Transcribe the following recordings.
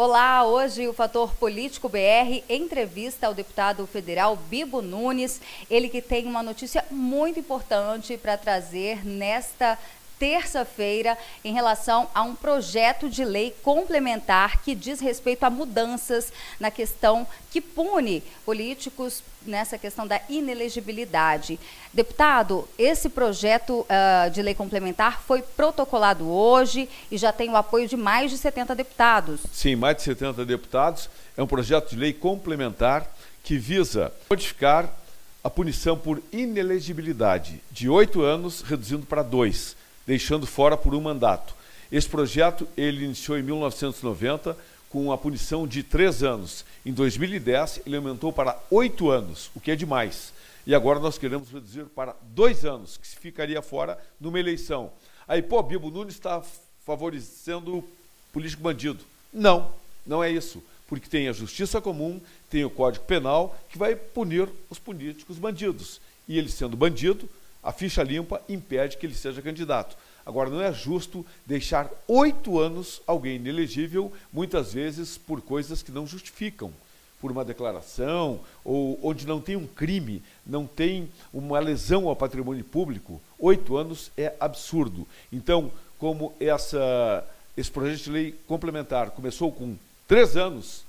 Olá, hoje o Fator Político BR entrevista ao deputado federal Bibo Nunes, ele que tem uma notícia muito importante para trazer nesta terça-feira em relação a um projeto de lei complementar que diz respeito a mudanças na questão que pune políticos nessa questão da inelegibilidade. Deputado, esse projeto de lei complementar foi protocolado hoje e já tem o apoio de mais de 70 deputados. Sim, mais de 70 deputados. É um projeto de lei complementar que visa modificar a punição por inelegibilidade de 8 anos, reduzindo para 2, deixando fora por um mandato. Esse projeto ele iniciou em 1990 com a punição de 3 anos. Em 2010 ele aumentou para 8 anos, o que é demais. E agora nós queremos reduzir para 2 anos, que se ficaria fora numa eleição. Aí, Bibo Nunes está favorecendo o político bandido. Não, não é isso. Porque tem a justiça comum, tem o Código Penal, que vai punir os políticos bandidos. E ele sendo bandido, a ficha limpa impede que ele seja candidato. Agora, não é justo deixar 8 anos alguém inelegível, muitas vezes por coisas que não justificam, por uma declaração, ou onde não tem um crime, não tem uma lesão ao patrimônio público. 8 anos é absurdo. Então, como esse projeto de lei complementar começou com 3 anos,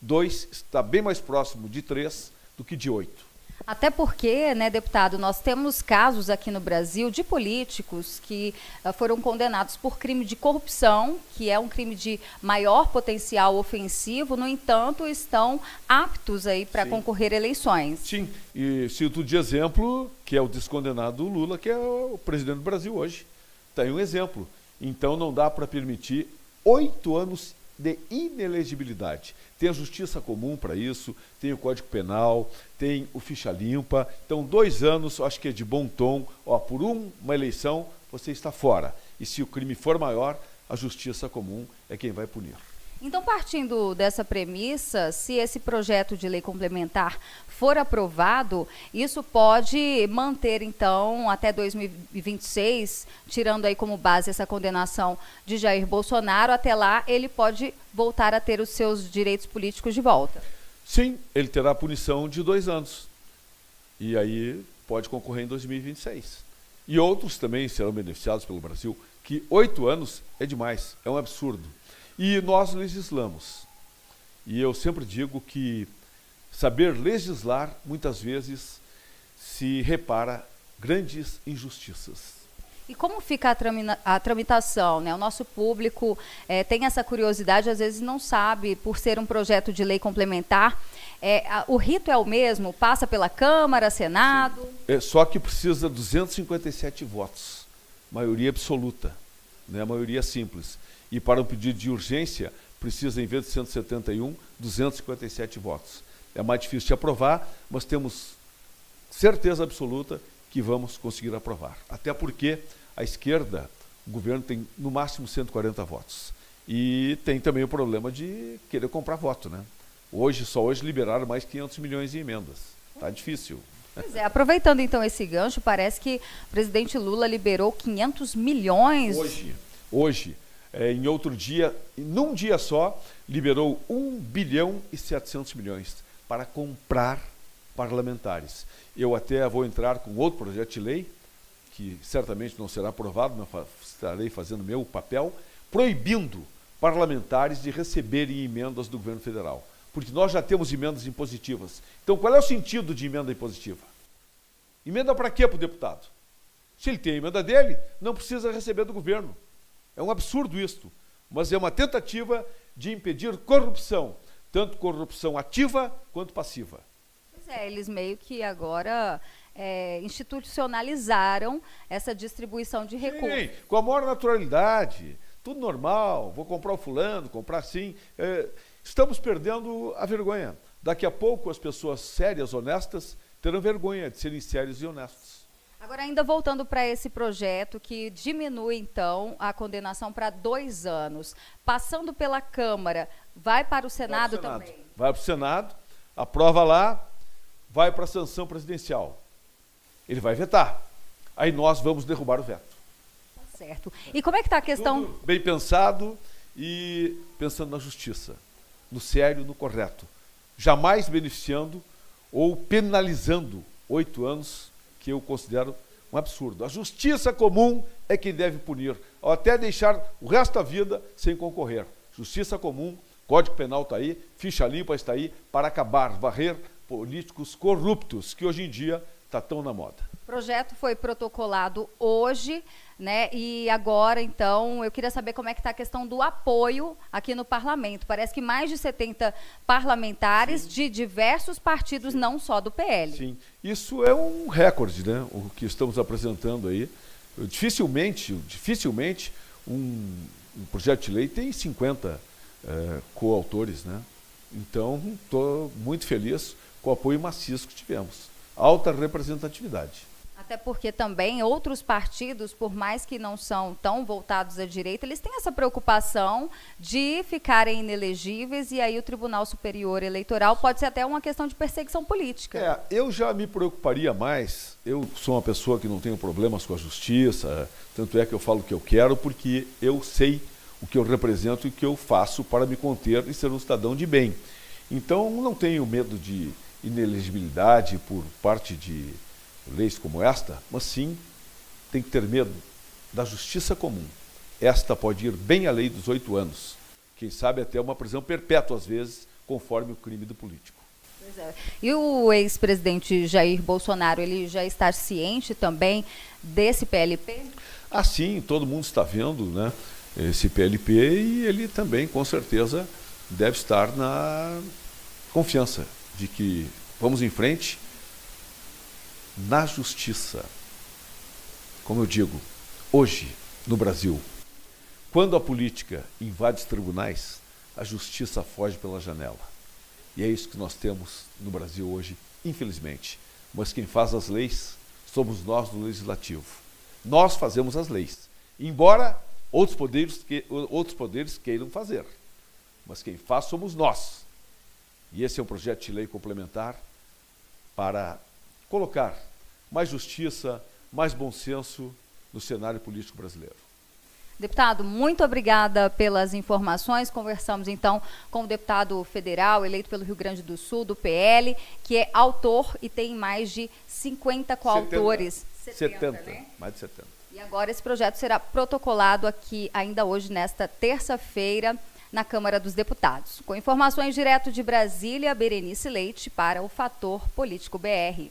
2 está bem mais próximo de 3 do que de 8. Até porque, né, deputado, nós temos casos aqui no Brasil de políticos que foram condenados por crime de corrupção, que é um crime de maior potencial ofensivo, no entanto, estão aptos aí para concorrer a eleições. Sim, e cito de exemplo, que é o descondenado Lula, que é o presidente do Brasil hoje. Está aí um exemplo. Então não dá para permitir 8 anos de inelegibilidade. Tem a justiça comum para isso, tem o Código Penal, tem o ficha limpa. Então, 2 anos, acho que é de bom tom. Por uma eleição, você está fora. E se o crime for maior, a justiça comum é quem vai punir. Então, partindo dessa premissa, se esse projeto de lei complementar for aprovado, isso pode manter, então, até 2026, tirando aí como base essa condenação de Jair Bolsonaro, até lá ele pode voltar a ter os seus direitos políticos de volta. Sim, ele terá a punição de 2 anos. E aí pode concorrer em 2026. E outros também serão beneficiados pelo Brasil, que 8 anos é demais, é um absurdo. E nós legislamos. E eu sempre digo que saber legislar, muitas vezes, se repara grandes injustiças. E como fica a tramitação, né? O nosso público tem essa curiosidade, às vezes não sabe, por ser um projeto de lei complementar, o rito é o mesmo? Passa pela Câmara, Senado? Só que precisa de 257 votos, maioria absoluta, né? A maioria simples. E para um pedido de urgência, precisa, em vez de 171, 257 votos. É mais difícil de aprovar, mas temos certeza absoluta que vamos conseguir aprovar. Até porque a esquerda, o governo tem no máximo 140 votos. E tem também o problema de querer comprar voto, né? Só hoje liberaram mais 500 milhões em emendas. Está difícil. Pois é, aproveitando então esse gancho, parece que o presidente Lula liberou 500 milhões. Hoje. Em outro dia, num dia só, liberou 1 bilhão e 700 milhões para comprar parlamentares. Eu até vou entrar com outro projeto de lei, que certamente não será aprovado, mas estarei fazendo meu papel, proibindo parlamentares de receberem emendas do governo federal. Porque nós já temos emendas impositivas. Então, qual é o sentido de emenda impositiva? Emenda para quê para o deputado? Se ele tem a emenda dele, não precisa receber do governo. É um absurdo isto, mas é uma tentativa de impedir corrupção, tanto corrupção ativa quanto passiva. Pois é, eles meio que agora institucionalizaram essa distribuição de recursos. Sim, com a maior naturalidade, tudo normal, vou comprar o fulano, comprar assim. Estamos perdendo a vergonha. Daqui a pouco as pessoas sérias, honestas, terão vergonha de serem sérios e honestos. Agora, ainda voltando para esse projeto que diminui, então, a condenação para 2 anos. Passando pela Câmara, vai para o Senado também? Vai para o Senado, aprova lá, vai para a sanção presidencial. Ele vai vetar. Aí nós vamos derrubar o veto. Tá certo. E como é que está a questão... Tudo bem pensado e pensando na justiça. no sério, no correto, jamais beneficiando ou penalizando 8 anos, que eu considero um absurdo. A justiça comum é quem deve punir, ou até deixar o resto da vida sem concorrer. Justiça comum, Código Penal está aí, ficha limpa está aí, para acabar, varrer políticos corruptos, que hoje em dia está tão na moda. O projeto foi protocolado hoje, né? E agora, então, eu queria saber como é que está a questão do apoio aqui no parlamento. Parece que mais de 70 parlamentares de diversos partidos, não só do PL. Sim, isso é um recorde, né? O que estamos apresentando aí. Dificilmente um projeto de lei tem 50 coautores, né? Então, estou muito feliz com o apoio maciço que tivemos. Alta representatividade. Até porque também outros partidos, por mais que não são tão voltados à direita, eles têm essa preocupação de ficarem inelegíveis, e aí o Tribunal Superior Eleitoral pode ser até uma questão de perseguição política. Eu já me preocuparia mais. Eu sou uma pessoa que não tenho problemas com a justiça, tanto é que eu falo o que eu quero, porque eu sei o que eu represento e o que eu faço para me conter e ser um cidadão de bem. Então, não tenho medo de inelegibilidade por parte de leis como esta, mas sim tem que ter medo da justiça comum. Esta pode ir bem além dos 8 anos, quem sabe até uma prisão perpétua às vezes, conforme o crime do político. Pois é. E o ex-presidente Jair Bolsonaro, ele já está ciente também desse PLP? Ah, sim, todo mundo está vendo, né, esse PLP, e ele também, com certeza, deve estar na confiança de que vamos em frente na justiça. Como eu digo, hoje, no Brasil, quando a política invade os tribunais, a justiça foge pela janela. E é isso que nós temos no Brasil hoje, infelizmente. Mas quem faz as leis somos nós do Legislativo. Nós fazemos as leis, embora outros poderes queiram fazer. Mas quem faz somos nós. E esse é um projeto de lei complementar para colocar mais justiça, mais bom senso no cenário político brasileiro. Deputado, muito obrigada pelas informações. Conversamos, então, com o deputado federal eleito pelo Rio Grande do Sul, do PL, que é autor e tem mais de 50 coautores. 70, né? Mais de 70. E agora esse projeto será protocolado aqui, ainda hoje, nesta terça-feira, na Câmara dos Deputados. Com informações direto de Brasília, Berenice Leite para o Fator Político BR.